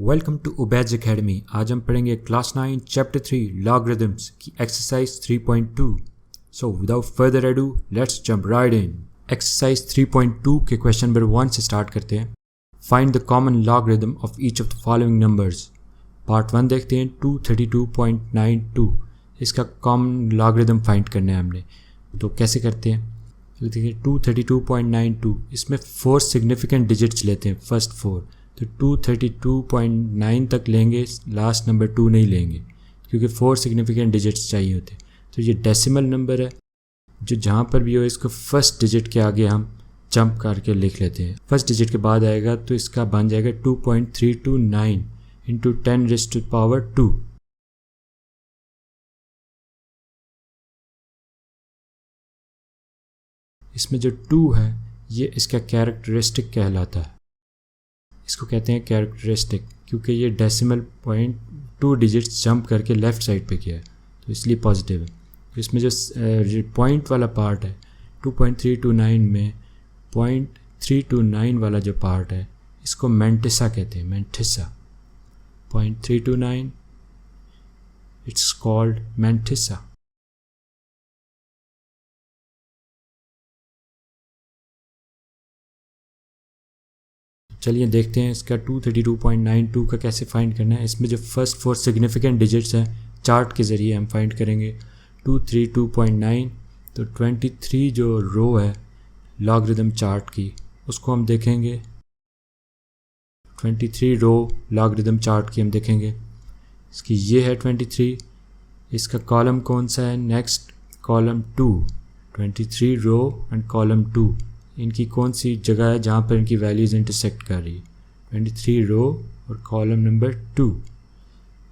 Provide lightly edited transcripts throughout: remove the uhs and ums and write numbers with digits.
Welcome to उबैज academy. आज हम पढ़ेंगे क्लास 9 चैप्टर 3 लॉगरिथम्स की exercise 3.2। So without further ado let's jump right in. Exercise 3.2 के question number 1 से स्टार्ट करते हैं। Find the common logarithm of each of the following numbers. Part 1 देखते हैं 232.92। इसका कॉमन लॉगरिथम फाइंड करना है हमने, तो कैसे करते हैं। तो देखिए 232.92, इसमें 4 सिग्निफिकेंट डिजिट्स लेते हैं, फर्स्ट 4। तो 232.9 तक लेंगे, लास्ट नंबर 2 नहीं लेंगे क्योंकि 4 सिग्निफिकेंट डिजिट्स चाहिए होते। तो ये डेसिमल नंबर है, जो जहाँ पर भी हो इसको फर्स्ट डिजिट के आगे हम जंप करके लिख लेते हैं। फर्स्ट डिजिट के बाद आएगा तो इसका बन जाएगा 2.329 इंटू 10⁻²। इसमें जो 2 है ये इसका कैरेक्टरिस्टिक कहलाता है। इसको कहते हैं कैरेक्टरिस्टिक क्योंकि ये डेसिमल पॉइंट 2 डिजिट्स जंप करके लेफ़्ट साइड पे किया है, तो इसलिए पॉजिटिव है। तो इसमें जो पॉइंट वाला पार्ट है 2.329 में 0.329 वाला जो पार्ट है इसको मैंटिसा कहते हैं। Mantissa 0.329 it's called mantissa. चलिए देखते हैं इसका 232.92 का कैसे फाइंड करना है। इसमें जो फर्स्ट 4 सिग्निफिकेंट डिजिट्स हैं चार्ट के ज़रिए हम फाइंड करेंगे। 232.9 तो 23 जो रो है लॉगरिथम चार्ट की उसको हम देखेंगे। 23 रो लॉगरिथम चार्ट की हम देखेंगे। इसकी ये है 23। इसका कॉलम कौन सा है, next column 2। 23 row and column 2, इनकी कौन सी जगह है जहाँ पर इनकी वैल्यूज़ इंटरसेक्ट कर रही है। 23 रो और कॉलम नंबर 2,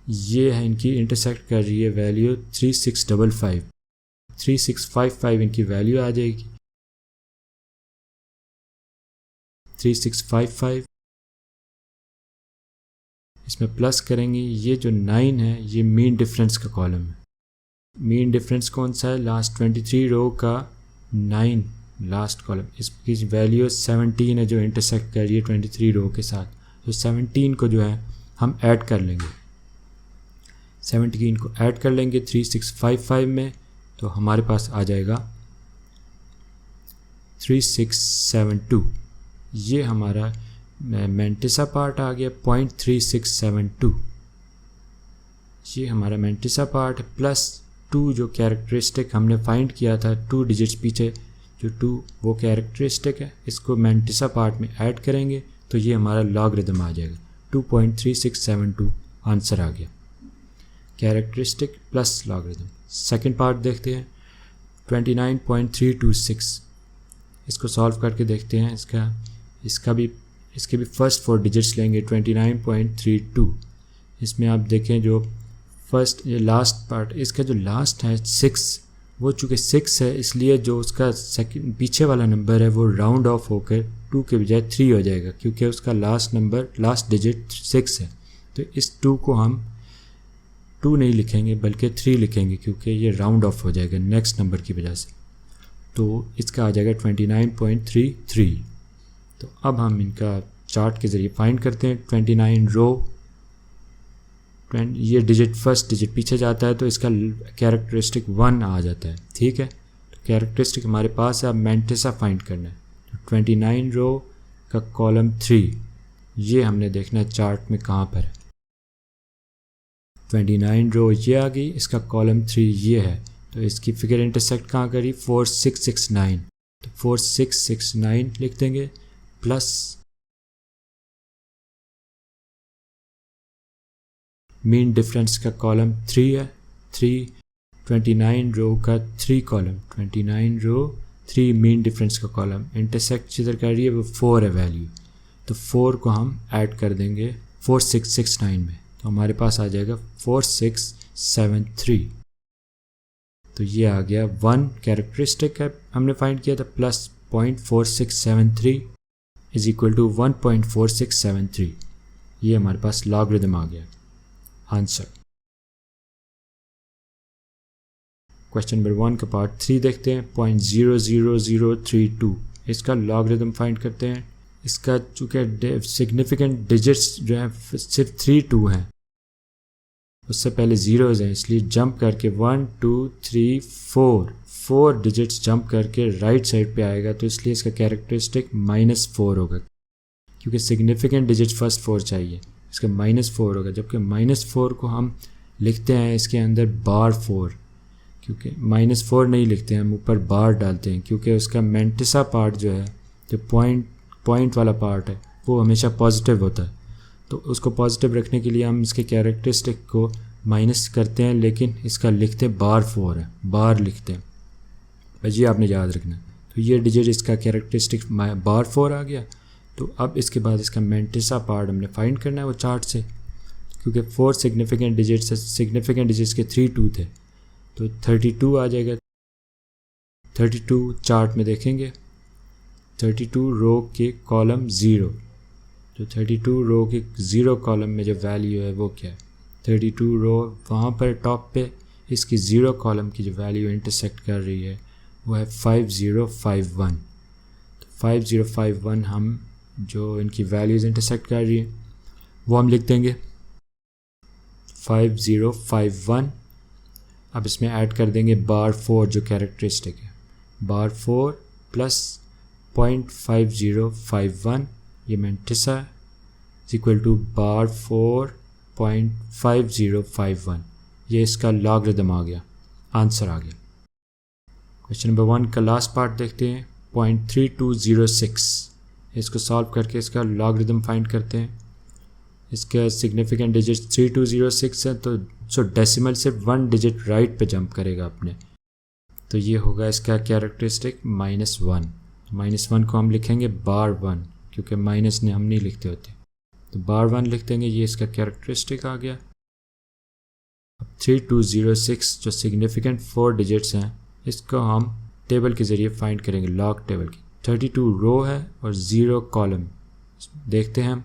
ये है इनकी इंटरसेक्ट कर रही है वैल्यू 3655। 3655 इनकी वैल्यू आ जाएगी। 3655 इसमें प्लस करेंगे। ये जो 9 है ये मीन डिफरेंस का कॉलम है। मीन डिफरेंस कौन सा है, लास्ट 23 रो का 9 लास्ट कॉलम, इसकी वैल्यू 17 है जो इंटरसेक्ट कर रही है 23 रो के साथ। तो 17 को जो है हम ऐड कर लेंगे। 17 को ऐड कर लेंगे 3655 में, तो हमारे पास आ जाएगा 3672। ये हमारा मैंटिसा पार्ट आ गया 0.3672। ये हमारा मैंटिसा पार्ट प्लस 2 जो कैरेक्टरिस्टिक हमने फाइंड किया था 2 डिजिट्स पीछे, जो 2 वो कैरेक्टरिस्टिक है, इसको मैंटिसा पार्ट में ऐड करेंगे तो ये हमारा लॉगरिथम आ जाएगा। 2.3672 आंसर आ गया, characteristic plus logarithm. Second part देखते हैं 29.326। इसको सॉल्व करके देखते हैं। इसके भी फर्स्ट 4 डिजिट्स लेंगे 29.32। इसमें आप देखें जो फर्स्ट ये लास्ट पार्ट, इसका जो लास्ट है 6, वो चूँकि 6 है इसलिए जो उसका सेकंड पीछे वाला नंबर है वो राउंड ऑफ होकर 2 के बजाय 3 हो जाएगा क्योंकि उसका लास्ट डिजिट 6 है। तो इस 2 को हम 2 नहीं लिखेंगे बल्कि 3 लिखेंगे क्योंकि ये राउंड ऑफ हो जाएगा नेक्स्ट नंबर की वजह से। तो इसका आ जाएगा 29.33। तो अब हम इनका चार्ट के ज़रिए फाइंड करते हैं। 29 रो, ये डिजिट फर्स्ट डिजिट पीछे जाता है तो इसका कैरेक्टरिस्टिक 1 आ जाता है, ठीक है। तो कैरेक्टरिस्टिक हमारे पास है, अब मैंटिसा फाइंड करना है। तो 29 रो का कॉलम 3, ये हमने देखना है चार्ट में कहाँ पर है। 29 रो ये आ गई, इसका कॉलम 3 ये है, तो इसकी फिगर इंटरसेक्ट कहाँ करी, 4669। तो 4669 लिख देंगे प्लस मीन डिफरेंस का कॉलम 3 है, 3 29 रो का 3 कॉलम, 29 रो 3 मीन डिफरेंस का कॉलम, इंटरसेक्ट जिधर कर रही है वो 4 है वैल्यू, तो 4 को हम ऐड कर देंगे 4669 में, तो हमारे पास आ जाएगा 4673। तो ये आ गया 1 कैरेक्टरिस्टिक है हमने फाइंड किया था प्लस 0.4673 इज इक्वल टू 1.4673। ये हमारे पास लॉगरिथम आ गया आंसर। क्वेश्चन नंबर 1 का पार्ट 3 देखते हैं। 0.00032 इसका लॉगरिथम फाइंड करते हैं। इसका चूँकि सिग्निफिकेंट डिजिट्स जो हैं सिर्फ 3 2 हैं, उससे पहले ज़ीरोज़ हैं, इसलिए जंप करके 1 2 3 4 डिजिट्स जंप करके राइट साइड पे आएगा, तो इसलिए इसका कैरेक्टरिस्टिक -4 होगा, क्योंकि सिग्निफिकेंट डिजिट फर्स्ट 4 चाहिए, इसका -4 होगा। जबकि -4 को हम लिखते हैं इसके अंदर bar4, क्योंकि -4 नहीं लिखते हैं, हम ऊपर बार डालते हैं, क्योंकि उसका मेंटिसा पार्ट जो है, जो पॉइंट वाला पार्ट है, वो हमेशा पॉजिटिव होता है। तो उसको पॉजिटिव रखने के लिए हम इसके कैरेक्टरिस्टिक को माइनस करते हैं, लेकिन इसका लिखते bar4 है, बार लिखते हैं। बस ये आपने याद रखना है। तो ये डिजिट इसका कैरेक्टरिस्टिक bar4 आ गया। तो अब इसके बाद इसका मेंटिसा पार्ट हमने फाइंड करना है वो चार्ट से, क्योंकि 4 सिग्निफिकेंट डिजिट्स के 3 2 थे, तो 32 आ जाएगा। 32 चार्ट में देखेंगे, 32 रो के कॉलम 0, तो 32 रो के 0 कॉलम में जो वैल्यू है वो क्या है, 32 रो वहाँ पर टॉप पे इसकी 0 कॉलम की जो वैल्यू इंटरसेक्ट कर रही है वो है 5051। तो 5051 हम जो इनकी वैल्यूज़ इंटरसेक्ट कर रही है वो हम लिख देंगे 5051। अब इसमें ऐड कर देंगे bar4 जो कैरेक्टरिस्टिक है, bar4 प्लस 0.5051, ये mantissa is equal to bar4.5051, ये इसका लॉगरिदम आ गया, आंसर आ गया। क्वेश्चन नंबर 1 का लास्ट पार्ट देखते हैं, 0.3206, इसको सॉल्व करके इसका लॉगरिदम फाइंड करते हैं। इसका सिग्निफिकेंट डिजिट 3206 है, तो डेसिमल से 1 डिजिट राइट पे जंप करेगा अपने, तो ये होगा इसका कैरेक्टरिस्टिक -1। -1 को हम लिखेंगे bar1, क्योंकि माइनस ने हम नहीं लिखते होते, तो bar1 लिख देंगे, ये इसका कैरेक्टरिस्टिक आ गया। अब 3206 जो सिग्निफिकेंट 4 डिजिट्स हैं, इसको हम टेबल के ज़रिए फाइंड करेंगे, लॉग टेबल की। 32 रो है और 0 कॉलम, देखते हैं हम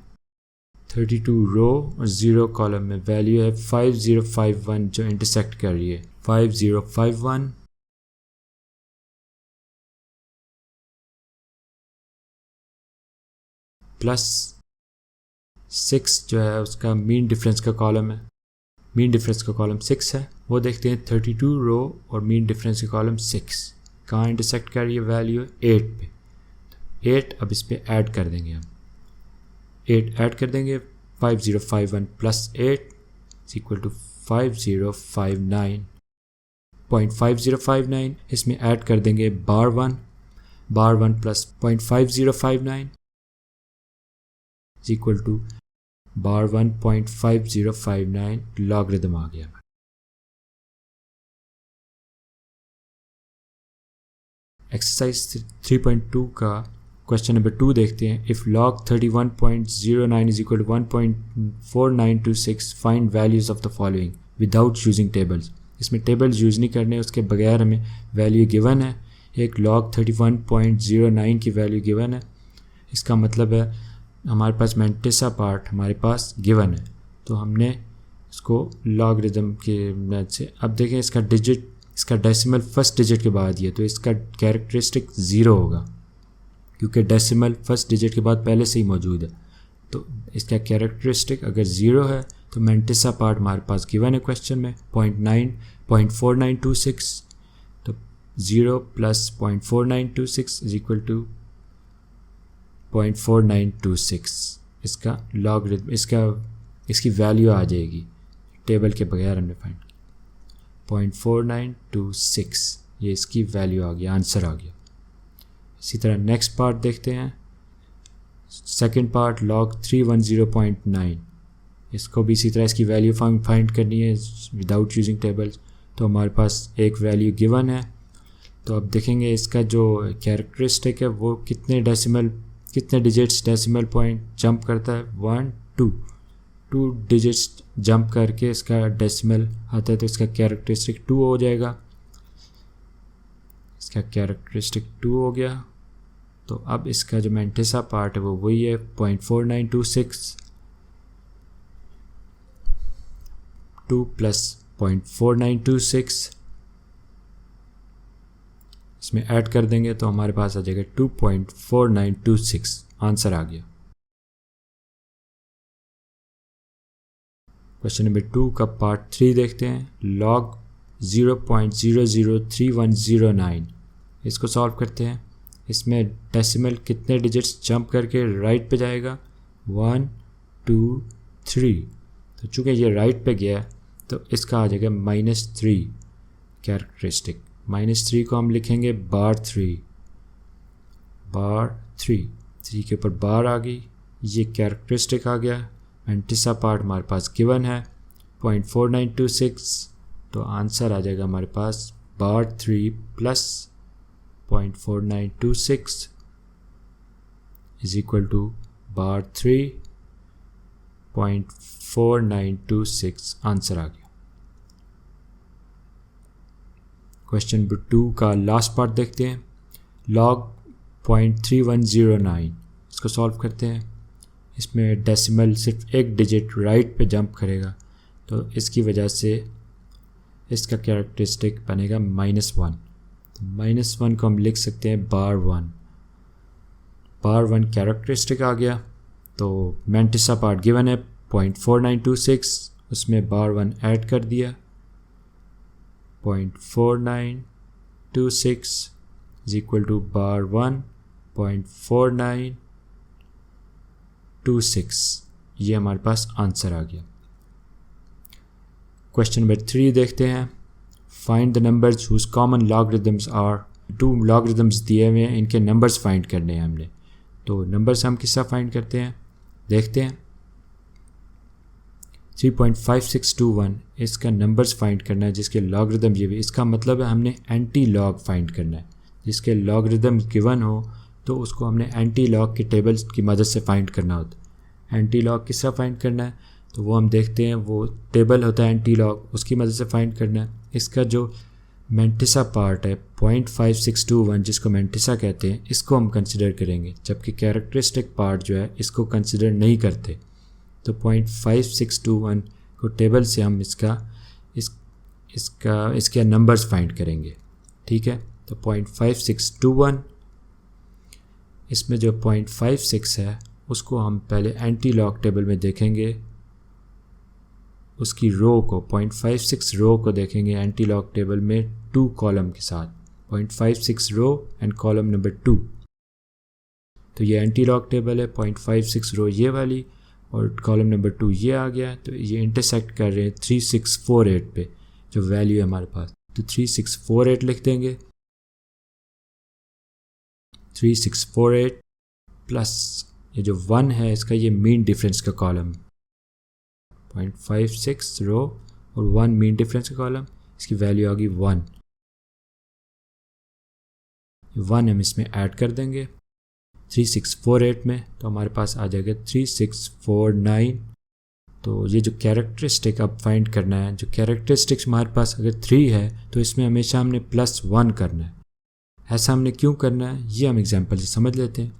32 रो और 0 कॉलम में वैल्यू है 5051 जो इंटरसेक्ट कर रही है, 5051 प्लस 6 जो है उसका मीन डिफरेंस का कॉलम है, मीन डिफरेंस का कॉलम 6 है, वो देखते हैं 32 रो और मीन डिफरेंस का कॉलम 6 कहाँ इंटरसेक्ट कर रही है, वैल्यू 8 पे, 8 अब इस पर ऐड कर देंगे हम, 8 ऐड कर देंगे, 5051 प्लस 8 इज इक्वल टू 5059, इसमें ऐड कर देंगे bar1 plus 0.5059 is equal to bar1.5059, logarithm आ गया। एक्सरसाइज 3.2 का क्वेश्चन नंबर 2 देखते हैं। If log 31.09 is equal to 1.4926 find values of the following without using tables. इसमें टेबल्स यूज़ नहीं करने, उसके बगैर हमें वैल्यू गिवन है। एक log 31.09 की वैल्यू गिवन है, इसका मतलब है हमारे पास मेंटिसा पार्ट हमारे पास गिवन है, तो हमने इसको लॉगरिदम के मदद से, अब देखें इसका डिजिट, इसका डेसिमल फर्स्ट डिजिट के बाद ये, तो इसका कैरेक्टरिस्टिक 0 होगा, क्योंकि डेसिमल फर्स्ट डिजिट के बाद पहले से ही मौजूद है। तो इसका कैरेक्टरिस्टिक अगर 0 है तो मेंटिसा पार्ट हमारे पास गिवन है क्वेश्चन में 0.4926, तो 0 प्लस 0.4926 इज इक्वल टू 0.4926, इसका लॉगरिदम, इसकी वैल्यू आ जाएगी, टेबल के बगैर हमने फाइंड 0.4926, ये इसकी वैल्यू आ गया, आंसर आ गया। इसी तरह नेक्स्ट पार्ट देखते हैं, सेकंड पार्ट log 310.9, इसको भी इसी तरह इसकी वैल्यू फाइंड करनी है विदाउट यूजिंग टेबल्स। तो हमारे पास एक वैल्यू गिवन है, तो अब देखेंगे इसका जो कैरेक्टरिस्टिक है वो कितने डिजिट्स डेसिमल पॉइंट जंप करता है, 1 2 डिजिट्स जंप करके इसका डेसिमल आता है, तो इसका कैरेक्टरिस्टिक 2 हो जाएगा, इसका कैरेक्टरिस्टिक 2 हो गया। तो अब इसका जो मेंटिसा पार्ट है वो वही है 0.4926, 2 प्लस 0.4926 इसमें ऐड कर देंगे तो हमारे पास आ जाएगा 2.4926 आंसर आ गया। क्वेश्चन नंबर 2 का पार्ट 3 देखते हैं। लॉग 0.003109 इसको सॉल्व करते हैं। इसमें डेसिमल कितने डिजिट्स जंप करके राइट पे जाएगा? 1 2 3। तो चूँकि ये राइट पे गया तो इसका आ जाएगा -3 कैरेक्टरिस्टिक। -3 को हम लिखेंगे bar3 3 के ऊपर बार आ गई, ये कैरेक्टरिस्टिक आ गया। मैंटिसा पार्ट हमारे पास गिवन है 0.4926, तो आंसर आ जाएगा हमारे पास bar3 plus 0.4926 is equal to bar3 0.4926 answer आ गया। क्वेश्चन नंबर 2 का लास्ट पार्ट देखते हैं। लॉग 0.3109 इसको सॉल्व करते हैं। इसमें डेसिमल सिर्फ एक डिजिट राइट पे जंप करेगा, तो इसकी वजह से इसका कैरेक्टरिस्टिक बनेगा -1। तो -1 को हम लिख सकते हैं bar1 कैरेक्टरिस्टिक आ गया। तो मैंटिसा पार्ट गिवन है 0.4926, उसमें bar1 ऐड कर दिया 0.4926 इज इक्वल टू bar1 0.4926, ये हमारे पास आंसर आ गया। क्वेश्चन नंबर 3 देखते हैं। Find the numbers whose common logarithms are. 2 logarithms दिए हुए हैं, इनके नंबर्स फाइंड करने हैं हमने। तो नंबर्स हम किससे फाइंड करते हैं, देखते हैं। 3.5621 इसका नंबर्स फाइंड करना है जिसके लॉगरिदम ये भी, इसका मतलब है हमने एंटी लॉग फाइंड करना है। जिसके लॉगरिदम गिवन हो तो उसको हमने एंटी लॉग के टेबल्स की मदद से फाइंड करना होता है। एंटी लॉग किस तरह फाइंड करना है, तो वो हम देखते हैं, वो टेबल होता है एंटी लॉग, उसकी मदद से फाइंड करना है। इसका जो मैंटिसा पार्ट है 0.5621 जिसको मैंटिसा कहते हैं, इसको हम कंसिडर करेंगे, जबकि कैरेक्टरिस्टिक पार्ट जो है इसको कंसिडर नहीं करते। तो 0.5621 को टेबल से हम इसके नंबर्स फाइंड करेंगे, ठीक है। तो 0.5621, इसमें जो 0.56 है उसको हम पहले एंटी लॉग टेबल में देखेंगे, उसकी रो को 0.56 रो को देखेंगे एंटी लॉग टेबल में 2 कॉलम के साथ, 0.56 रो एंड कॉलम नंबर 2। तो ये एंटी लॉग टेबल है, 0.56 रो ये वाली और कॉलम नंबर 2 ये आ गया। तो ये इंटरसेक्ट कर रहे हैं 3648 पे जो वैल्यू है हमारे पास, तो 3648 लिख देंगे। 3648 प्लस ये जो 1 है इसका ये मीन डिफरेंस का कॉलम, 0.56 रो और 1 मीन डिफरेंस का कॉलम, इसकी वैल्यू आ गई 1 हम इसमें ऐड कर देंगे 3648 में, तो हमारे पास आ जाएगा 3649। तो ये जो कैरेक्टरिस्टिक अब फाइंड करना है, जो कैरेक्टरिस्टिक्स हमारे पास अगर 3 है तो इसमें हमेशा हमने +1 करना है। ऐसा हमने क्यों करना है ये हम एग्जांपल से समझ लेते हैं।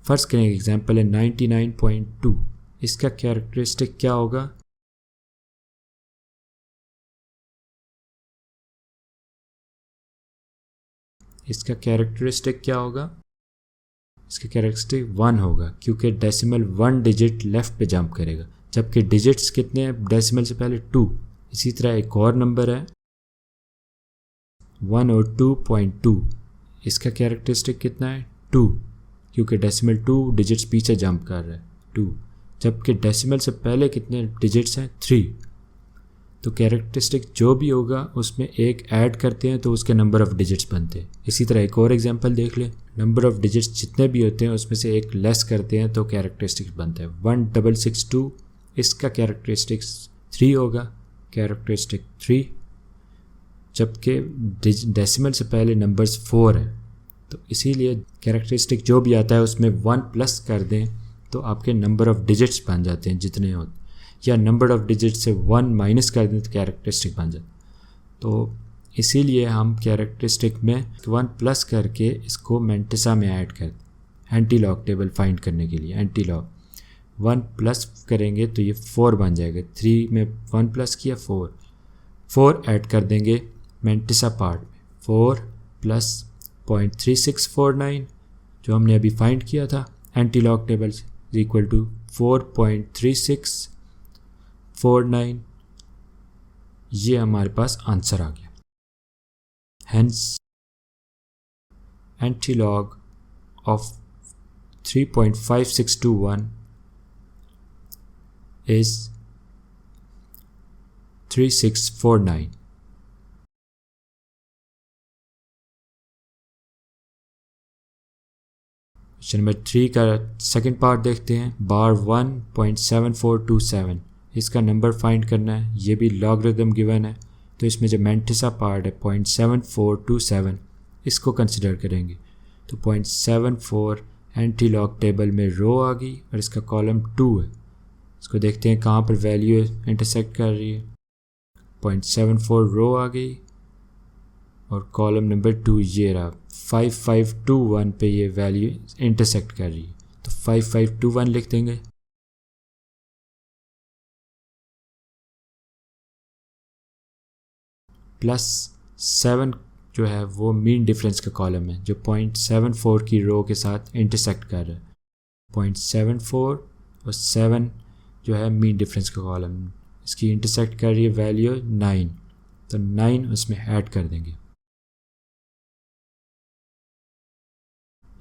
फर्स्ट करेंगे एग्जांपल है 99.2, इसका कैरेक्टरिस्टिक क्या होगा, इसका कैरेक्टरिस्टिक 1 होगा, क्योंकि डेसिमल 1 डिजिट लेफ्ट पे जंप करेगा, जबकि डिजिट्स कितने हैं डेसिमल से पहले 2। इसी तरह एक और नंबर है 102.2, इसका कैरेक्टरिस्टिक कितना है 2, क्योंकि डेसिमल 2 डिजिट्स पीछे जंप कर रहा है 2, जबकि डेसिमल से पहले कितने डिजिट्स हैं 3। तो कैरेक्टरिस्टिक जो भी होगा उसमें एक ऐड करते हैं तो उसके नंबर ऑफ़ डिजिट्स बनते हैं। इसी तरह एक और एग्जांपल देख लें, नंबर ऑफ़ डिजिट्स जितने भी होते हैं उसमें से एक लेस करते हैं तो कैरेक्टरिस्टिक बनता है 1662, इसका कैरेक्टरिस्टिक्स 3 होगा, कैरेक्टरिस्टिक 3, जबकि डेसिमल से पहले नंबर्स 4 है। तो इसीलिए कैरेक्टरिस्टिक जो भी आता है उसमें 1 प्लस कर दें तो आपके नंबर ऑफ़ डिजिट्स बन जाते हैं जितने होते, या नंबर ऑफ़ डिजिट से 1 माइनस कर दें तो कैरेक्टरिस्टिक बन जाए। तो इसीलिए हम कैरेक्टरिस्टिक में 1 प्लस करके इसको मैंटिसा में ऐड कर दें एंटी लॉग टेबल फाइंड करने के लिए। एंटी लॉग 1 प्लस करेंगे तो ये 4 बन जाएगा, 3 में 1 प्लस किया 4 ऐड कर देंगे मैंटिसा पार्ट में, 4 प्लस 0.3649 जो हमने अभी फाइंड किया था anti log table is equal to 4.3649, ये हमारे पास आंसर आ गया। Hence anti log of 3.5621 is 3649। Question number 3 का सेकंड पार्ट देखते हैं। बार 1.7427, इसका नंबर फाइंड करना है। ये भी लॉगरिथम गिवन है, तो इसमें जो मैंटिसा पार्ट है 0.7427 इसको कंसिडर करेंगे। तो 0.74 एंटी लॉग टेबल में रो आ गई और इसका कॉलम 2 है। इसको देखते हैं कहाँ पर वैल्यू इंटरसेक्ट कर रही है। 0.74 रो आ गई और कॉलम नंबर 2 ये रहा 5521 पे ये वैल्यू इंटरसेक्ट कर रही है, तो 5521 लिख देंगे। प्लस 7 जो है वो मीन डिफरेंस का कॉलम है जो 0.74 की रो के साथ इंटरसेक्ट कर रहा है। 0.74 और 7 जो है मीन डिफरेंस का कॉलम, इसकी इंटरसेक्ट कर रही है वैल्यू 9, तो 9 उसमें ऐड कर देंगे।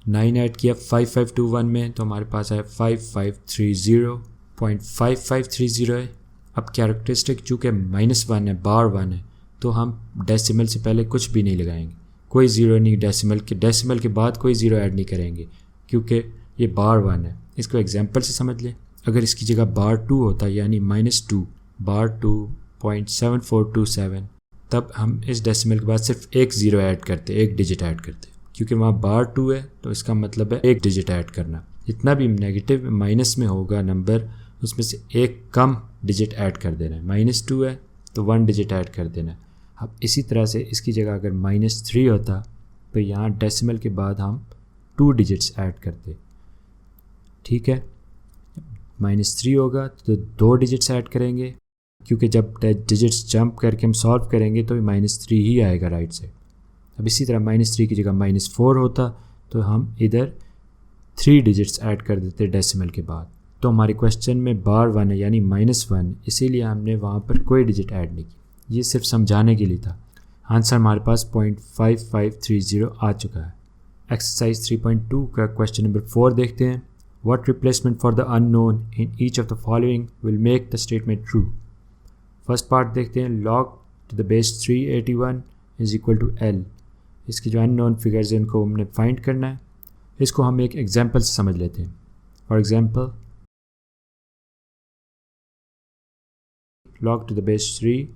9 ऐड किया 5521 में, तो हमारे पास है 5530.5530 है। अब कैरेक्टरिस्टिक चूँकि -1 है, बार 1 है, तो हम डेसिमल से पहले कुछ भी नहीं लगाएंगे, कोई ज़ीरो नहीं। डेसिमल के बाद कोई ज़ीरो ऐड नहीं करेंगे क्योंकि ये बार 1 है। इसको एग्जांपल से समझ लें, अगर इसकी जगह बार 2 होता यानी -2 बार 2.7427, तब हम इस डेसिमल के बाद सिर्फ एक ज़ीरो ऐड करते, एक डिजिट ऐड करते। क्योंकि वहाँ बार 2 है तो इसका मतलब है एक डिजिट ऐड करना। जितना भी नेगेटिव माइनस में होगा नंबर, उसमें से एक कम डिजिट ऐड कर देना है। -2 है तो 1 डिजिट ऐड कर देना है। अब इसी तरह से इसकी जगह अगर -3 होता तो यहाँ डेसिमल के बाद हम 2 डिजिट्स ऐड करते। ठीक है, -3 होगा तो 2 डिजिट्स ऐड करेंगे, क्योंकि जब डिजिट्स जंप करके हम सॉल्व करेंगे तो -3 ही आएगा राइट से। अब इसी तरह -3 की जगह -4 होता तो हम इधर 3 डिजिट्स ऐड कर देते डेसिमल के बाद। तो हमारे क्वेश्चन में बार 1 है यानी -1, इसीलिए हमने वहाँ पर कोई डिजिट ऐड नहीं की। ये सिर्फ समझाने के लिए था। आंसर हमारे पास 0.5530 आ चुका है। एक्सरसाइज 3.2 का क्वेश्चन नंबर 4 देखते हैं। What replacement for the unknown in each of the following will make the statement true? First part देखते हैं। log to the base 381 is equal to L। इसकी जो अननोन फिगर्स हैं इनको हमने फाइंड करना है। इसको हम एक एग्जांपल से समझ लेते हैं। For example log to the base 3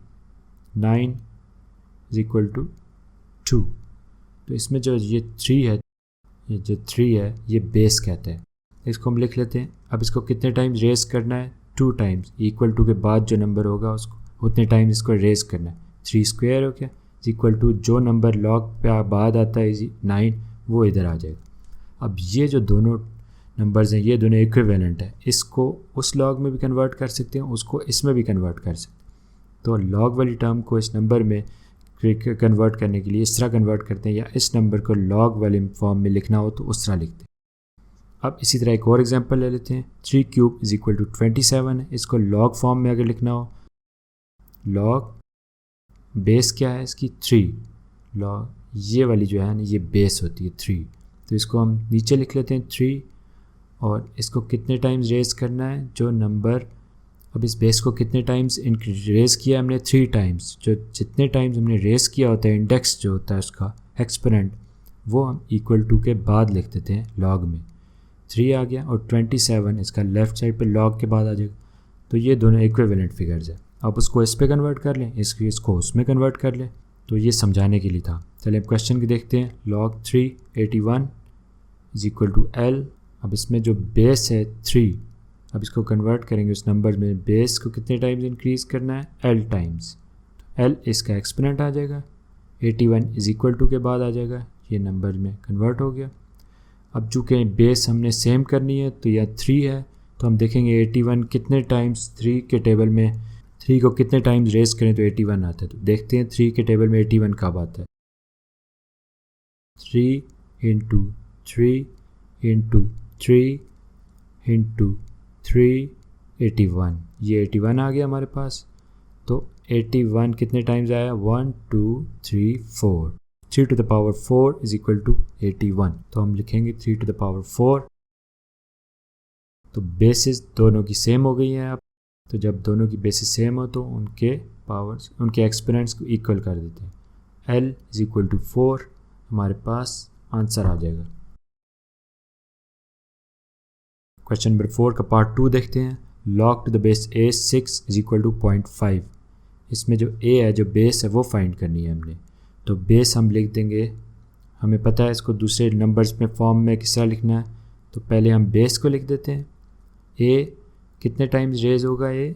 9 is equal to 2। तो इसमें जो ये 3 है, ये जो 3 है ये बेस कहते हैं। इसको हम लिख लेते हैं। अब इसको कितने टाइम्स रेज करना है? 2 टाइम्स। इक्वल टू के बाद जो नंबर होगा उसको उतने टाइम्स इसको रेज करना है। 3 स्क्वायर हो गया इक्वल टू जो नंबर लॉग पे बाद आता है 9, वो इधर आ जाएगा। अब ये जो दोनों नंबर्स हैं ये दोनों इक्विवेलेंट है। इसको उस लॉग में भी कन्वर्ट कर सकते हैं, उसको इसमें भी कन्वर्ट कर सकते हैं। तो लॉग वाली टर्म को इस नंबर में कन्वर्ट करने के लिए इस तरह कन्वर्ट करते हैं, या इस नंबर को लॉग वाले फॉर्म में लिखना हो तो उस तरह लिखते हैं। अब इसी तरह एक और एग्जांपल ले लेते हैं। 3 क्यूब इज इक्वल टू 27 है। इसको लॉग फॉर्म में अगर लिखना हो, लॉग बेस क्या है इसकी 3, लॉग ये वाली जो है ना ये बेस होती है 3, तो इसको हम नीचे लिख लेते हैं 3, और इसको कितने टाइम्स रेज करना है जो नंबर, अब इस बेस को कितने टाइम्स रेज किया हमने 3 टाइम्स। जो जितने टाइम्स हमने रेज किया होता है इंडेक्स जो होता है उसका एक्सपोनेंट, वो हम इक्वल टू के बाद लिख देते हैं लॉग में। 3 आ गया और 27 इसका लेफ़्ट साइड पे लॉग के बाद आ जाएगा। तो ये दोनों इक्विवेलेंट फिगर्स हैं। अब उसको इस पे कन्वर्ट कर लें, इसको उसमें कन्वर्ट कर लें। तो ये समझाने के लिए था। चलिए अब क्वेश्चन की देखते हैं। log 381 is equal to L। अब इसमें जो बेस है 3, अब इसको कन्वर्ट करेंगे उस नंबर में। बेस को कितने टाइम्स इंक्रीज़ करना है? L times. तो L इसका एक्सपोनेंट आ जाएगा, 81 इज इक्वल टू के बाद आ जाएगा, ये नंबर में कन्वर्ट हो गया। अब चूँकि बेस हमने सेम करनी है तो यह 3 है, तो हम देखेंगे 81 कितने टाइम्स 3 के टेबल में, 3 को कितने टाइम्स रेज करें तो 81 आता है। तो देखते हैं 3 के टेबल में 81 कब आता है। 3 इंटू 3 इंटू 3 इंटू 3 81, ये 81 आ गया हमारे पास। तो 81 कितने टाइम्स आया? 1 2 3 4, 3 to the power 4 is equal to 81। तो हम लिखेंगे 3 टू द पावर 4। तो बेसिस दोनों की सेम हो गई हैं अब। तो जब दोनों की बेसिस सेम हो तो उनके पावर्स, उनके एक्सपोनेंट्स को इक्वल कर देते हैं। L इज इक्वल टू 4, हमारे पास आंसर आ जाएगा। क्वेश्चन नंबर 4 का पार्ट 2 देखते हैं। log to the base a 6 is equal to 0.5। इसमें जो a है, जो बेस है, वो फाइंड करनी है हमने। तो बेस हम लिख देंगे, हमें पता है इसको दूसरे नंबर्स में फॉर्म में किस तरह लिखना है। तो पहले हम बेस को लिख देते हैं। a कितने टाइम्स रेज होगा? a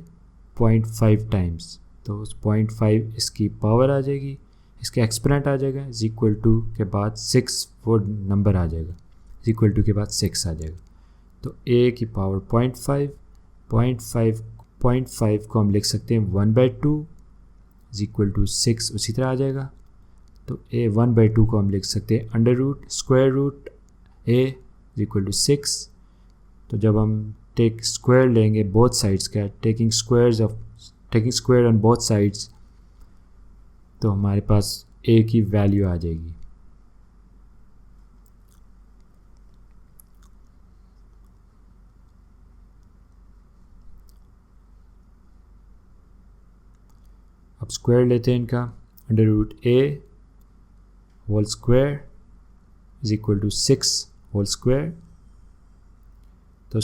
0.5 times. तो उस 0.5 इसकी पावर आ जाएगी, इसका एक्सपोनेंट आ जाएगा, इज इक्वल टू के बाद 6 वो नंबर आ जाएगा, इज इक्वल टू के बाद 6 आ जाएगा। तो a की पावर 0.5 को हम लिख सकते हैं 1/2 इज इक्वल टू 6, उसी तरह आ जाएगा। तो a 1/2 को हम लिख सकते हैं under root square root a is equal to 6। तो जब हम टेक स्क्वायर लेंगे बोथ साइड्स का, taking square on both sides, तो हमारे पास a की वैल्यू आ जाएगी। अब स्क्वायर लेते हैं इनका, under root a whole square is equal to 6 whole square. तो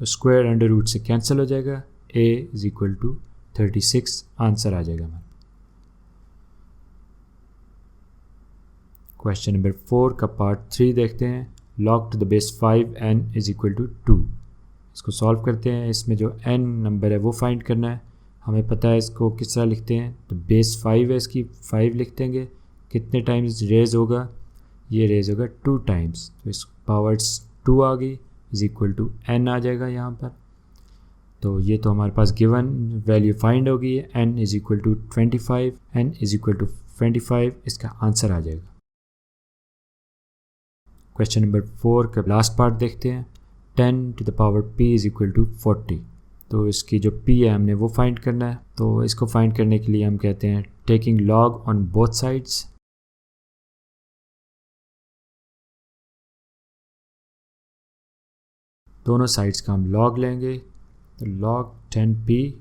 स्क्वायर अंडर रूट से कैंसिल हो जाएगा, a is equal to 36 answer आ जाएगा हमारा। क्वेश्चन नंबर 4 का पार्ट 3 देखते हैं। log to the base 5n is equal to 2। इसको सॉल्व करते हैं। इसमें जो n नंबर है वो फाइंड करना है। हमें पता है इसको किस तरह लिखते हैं। तो बेस 5 है, इसकी 5 लिख देंगे। कितने टाइम्स रेज होगा? ये रेज होगा 2 टाइम्स। तो इस पावर्स 2 आ गई, इज इक्वल टू n आ जाएगा यहाँ पर। तो ये तो हमारे पास गिवन वैल्यू फाइंड हो गई है, n is equal to 25, n is equal to 25 इसका आंसर आ जाएगा। क्वेश्चन नंबर 4 का लास्ट पार्ट देखते हैं। 10 to the power p is equal to 40। तो इसकी जो p है हमने वो फाइंड करना है। तो इसको फाइंड करने के लिए हम कहते हैं taking log on both sides. दोनों साइड्स का हम log लेंगे। तो log 10p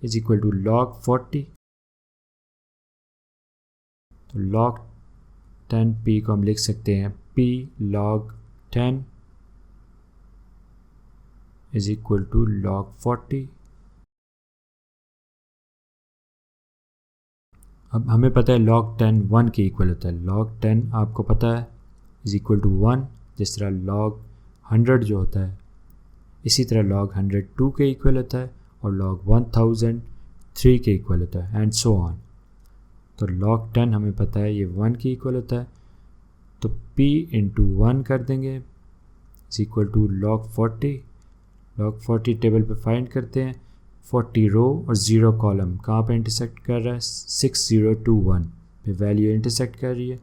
is equal to log 40। तो log 10p को हम लिख सकते हैं p log 10 is equal to log 40। अब हमें पता है log 10 1 के इक्वल होता है। log 10 आपको पता है इज इक्वल टू 1। जिस तरह log 100 जो होता है, इसी तरह log 100 2 के इक्वल होता है, और log 1000 3 के इक्वल होता है, एंड सो ऑन। तो log 10 हमें पता है ये 1 के इक्वल होता है। तो p इंटू 1 कर देंगे is equal to log 40। log 40 table पे फाइंड करते हैं। 40 रो और 0 कॉलम कहाँ पे इंटरसेक्ट कर रहा है? 6021 पे वैल्यू इंटरसेक्ट कर रही है।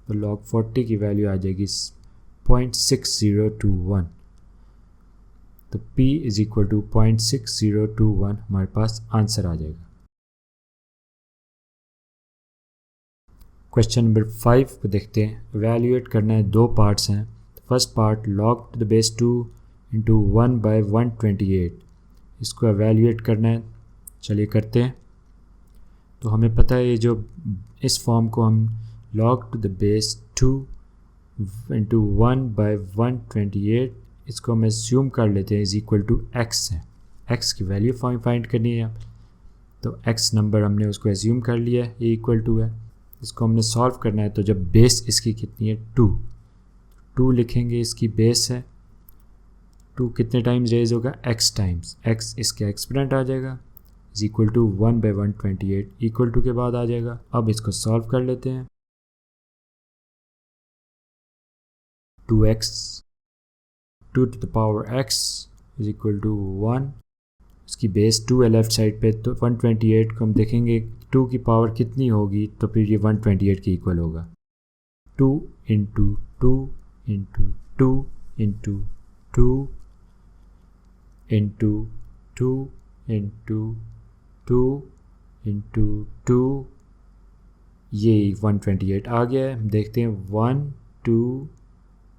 तो log 40 की वैल्यू आ जाएगी 0.6021। तो p इज इक्वल टू 0.6021 हमारे पास आंसर आ जाएगा। क्वेश्चन नंबर 5 को देखते हैं। एवेल्यूएट करना है, 2 पार्ट्स हैं। First part log to the base 2 into 1/128, इसको एवेल्यूएट करना है। चलिए करते हैं। तो हमें पता है ये जो इस फॉर्म को हम log to the base 2 into 1/128, इसको हम एज्यूम कर लेते हैं इज इक्वल टू x है। x की वैल्यू फाइंड करनी है। तो x नंबर हमने उसको एज्यूम कर लिया है, ये इक्वल टू है। इसको हमने सॉल्व करना है। तो जब बेस इसकी कितनी है? 2 लिखेंगे, इसकी बेस है 2। कितने टाइम्स रेज होगा? x times. x इसका एक्सपोनेंट आ जाएगा is equal to 1/128, equal to के बाद आ जाएगा। अब इसको सॉल्व कर लेते हैं। 2 to the power x is equal to 1 उसकी बेस 2 है लेफ़्ट साइड पे, तो 128 को हम देखेंगे 2 की पावर कितनी होगी, तो फिर ये 128 के इक्वल होगा। 2 into 2 into 2 into 2 into 2 into 2 into 2, ये 128 आ गया है। हम देखते हैं 1 2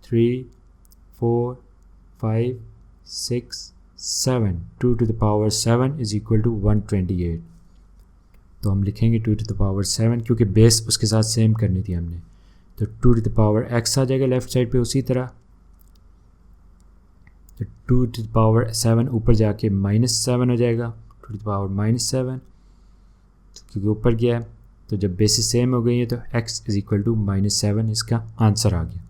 3 4 5 6 7, 2 to the power 7 is equal to 128। तो हम लिखेंगे 2 to the power 7 क्योंकि बेस उसके साथ सेम करनी थी हमने, तो 2 to the power x आ जाएगा लेफ़्ट साइड पे उसी तरह। तो 2 to the power 7 ऊपर जाके -7 हो जाएगा, 2 to the power -7 क्योंकि ऊपर गया है। तो जब बेसिस सेम हो गई है तो x इज इक्वल टू -7 इसका आंसर आ गया।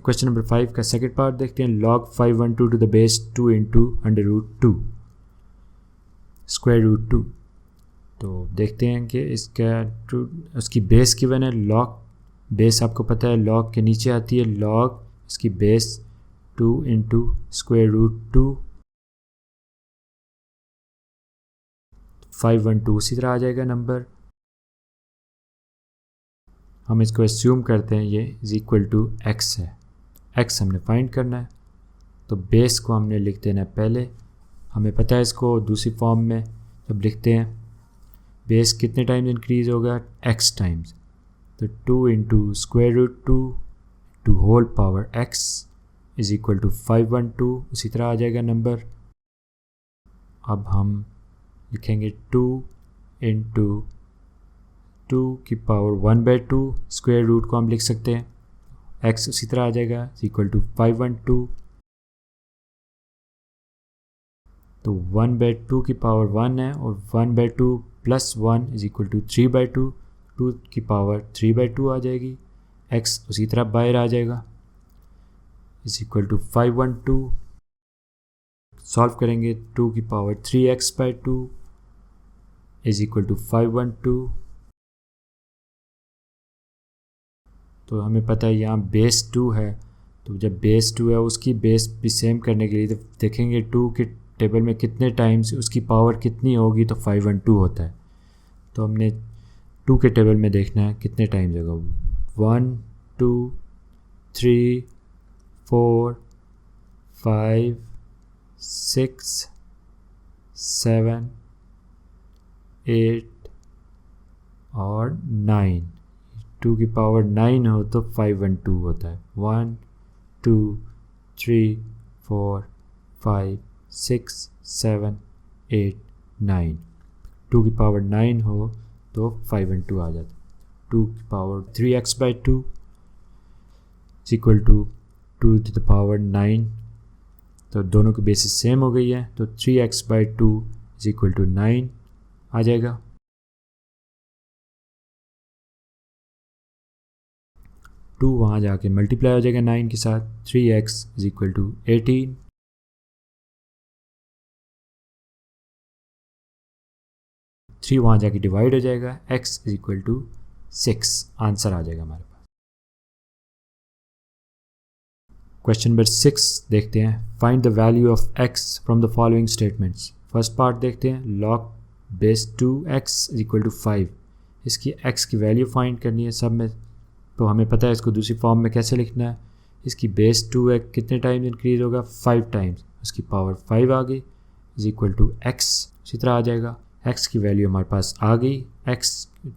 क्वेश्चन नंबर 5 का सेकंड पार्ट देखते हैं। log 512 to the base 2 into √2 square root 2। तो देखते हैं कि इसका उसकी बेस गिवन है। log बेस आपको पता है log के नीचे आती है, log इसकी बेस 2 इंटू स्क्वायर रूट 2, 512 उसी तरह आ जाएगा नंबर। हम इसको एस्यूम करते हैं ये इज इक्वल टू x है, x हमने फाइंड करना है। तो बेस को हमने लिख देना है पहले, हमें पता है इसको दूसरी फॉर्म में जब लिखते हैं बेस कितने टाइम्स इंक्रीज़ होगा, x टाइम्स। तो 2 into square root 2 to whole power x is equal to 512 उसी तरह आ जाएगा नंबर। अब हम लिखेंगे 2 इंटू 2 की पावर 1/2 स्क्वायर रूट को हम लिख सकते हैं, x उसी तरह आ जाएगा इक्वल टू 512। तो 1/2 की पावर 1 है और 1/2 प्लस 1 इज इक्वल टू 3/2, 2 की पावर 3/2 आ जाएगी, x उसी तरह बाहर आ जाएगा इज इक्वल टू 512। सॉल्व करेंगे 2 की power 3x/2 is equal to 512। तो हमें पता है यहाँ बेस 2 है, तो जब बेस 2 है उसकी बेस भी सेम करने के लिए तो देखेंगे 2 के टेबल में कितने टाइम्स उसकी पावर कितनी होगी, तो 512 होता है। तो हमने 2 के टेबल में देखना है कितने टाइम्स होगा, 1 2 3 4 5 6 7 8 और 9। 2 की पावर 9 हो तो 512 होता है, 1 2 3 4 5 6 7 8 9। 2 की पावर 9 हो तो 512 आ जाता है। 2 की power 3x/2 is equal to 2 to the power 9। तो दोनों की बेसिस सेम हो गई है, तो 3x/2 इज इक्वल टू 9 आ जाएगा। टू वहाँ जाके मल्टीप्लाई हो जाएगा 9 के साथ, 3x is equal to 18। Three वहाँ जाके डिवाइड हो जाएगा, x is equal to 6 answer आ जाएगा हमारे पास। क्वेश्चन नंबर 6 देखते हैं। Find the value of x from the following statements. First part देखते हैं, log base 2x is equal to 5। इसकी x की वैल्यू फाइंड करनी है सब में, तो हमें पता है इसको दूसरी फॉर्म में कैसे लिखना है। इसकी बेस 2 है, कितने टाइम्स इंक्रीज़ होगा, 5 टाइम्स, उसकी पावर 5 आ गई इज इक्वल टू x इसी तरह आ जाएगा। x की वैल्यू हमारे पास आ गई, x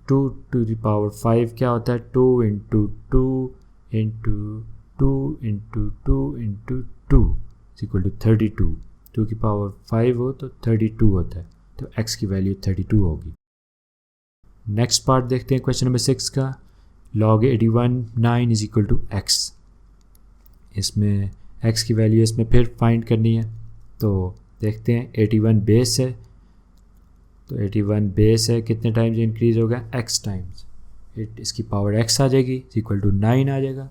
2 to the power 5 क्या होता है, 2 into 2 into 2 into 2 into 2 is equal to 32। 2 की पावर 5 हो तो 32 होता है, तो x की वैल्यू 32 होगी। नेक्स्ट पार्ट देखते हैं क्वेश्चन नंबर 6 का, log 81 9 is equal to x। इसमें x की वैल्यू इसमें फिर फाइंड करनी है, तो देखते हैं 81 बेस है, तो 81 बेस है, कितने टाइम्स इंक्रीज़ होगा, x टाइम्स, इसकी पावर x आ जाएगी इक्वल टू 9 आ जाएगा।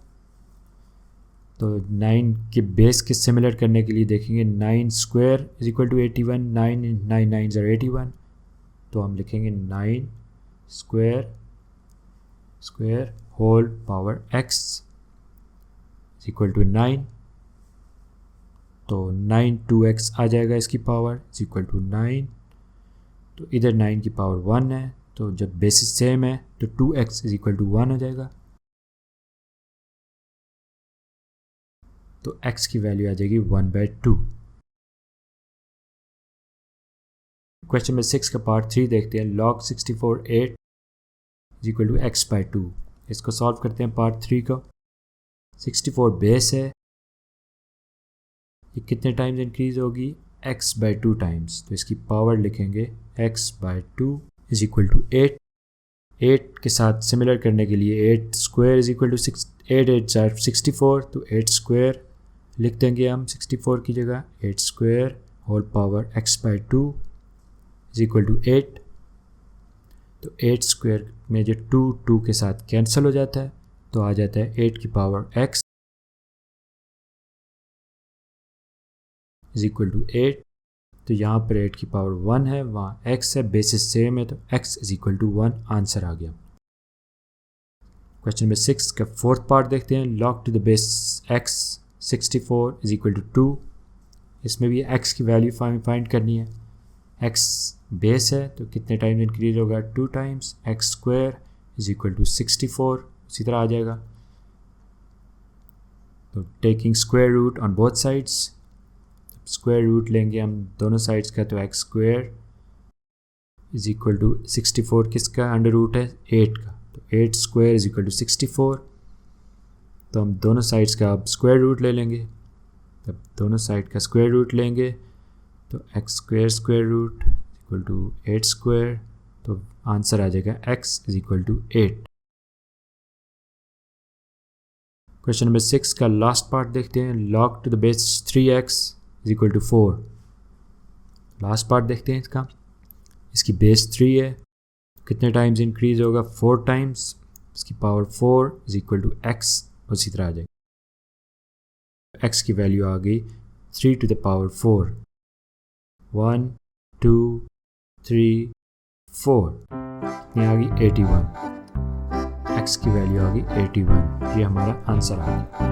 तो 9 के बेस के सिमिलर करने के लिए देखेंगे 9 square is equal to 81, 9 9 are 81, तो हम लिखेंगे 9 square whole power x equal to 9। तो 9 2x आ जाएगा इसकी पावर इज इक्वल टू 9। तो इधर 9 की पावर 1 है, तो जब बेसिस सेम है तो 2x इज इक्वल टू 1 हो जाएगा। तो x की वैल्यू आ जाएगी 1/2। क्वेश्चन नंबर 6 का पार्ट 3 देखते हैं। log 64 8 is equal to x/2। इसको सॉल्व करते हैं पार्ट 3 को। 64 बेस है, ये कितने टाइम्स इंक्रीज होगी, x/2 टाइम्स। तो इसकी पावर लिखेंगे x/2 इज इक्वल टू 8। 8 के साथ सिमिलर करने के लिए 8 square is equal to 6, 8 8 are 64, तो 8 स्क्वायर लिख देंगे हम 64 की जगह। 8 square whole power x/2 is equal to 8। तो 8 स्क्वायर में जो 2 के साथ कैंसिल हो जाता है, तो आ जाता है 8 की power x is equal to 8। तो यहाँ पर 8 की पावर 1 है, वहाँ x है, बेसिस सेम है, तो x is equal to 1 answer आ गया। क्वेश्चन नंबर 6 का फोर्थ पार्ट देखते हैं। log to the base x 64 is equal to 2। इसमें भी x की वैल्यू फाइंड करनी है। x बेस है तो कितने टाइम्स इंक्रीज होगा, 2 times. x square is equal to 64 उसी तरह आ जाएगा। तो taking square root on both sides, square root लेंगे हम दोनों साइड्स का, तो x square is equal to 64 किसका अंडर रूट है, 8 का। तो 8 स्क्वायर इज इक्वल टू 64। तो हम दोनों साइड्स का अब स्क्वायर रूट ले लेंगे। तब दोनों साइड का स्क्वायर रूट लेंगे तो x square root equal to 8 square. तो आंसर आ जाएगा x is equal to 8। Question number 6 का लास्ट पार्ट देखते हैं। log to the base 3x is equal to 4। Last part देखते हैं इसका। इसकी बेस 3 है, कितने टाइम्स इंक्रीज होगा, 4 टाइम्स। इसकी power 4 is equal to x उसी तरह आ जाएगा। x की वैल्यू आ गई 3 टू द पावर 4, 1 2 3 4, ये आ गई 81। x की वैल्यू आ गई 81। ये हमारा आंसर आ गया।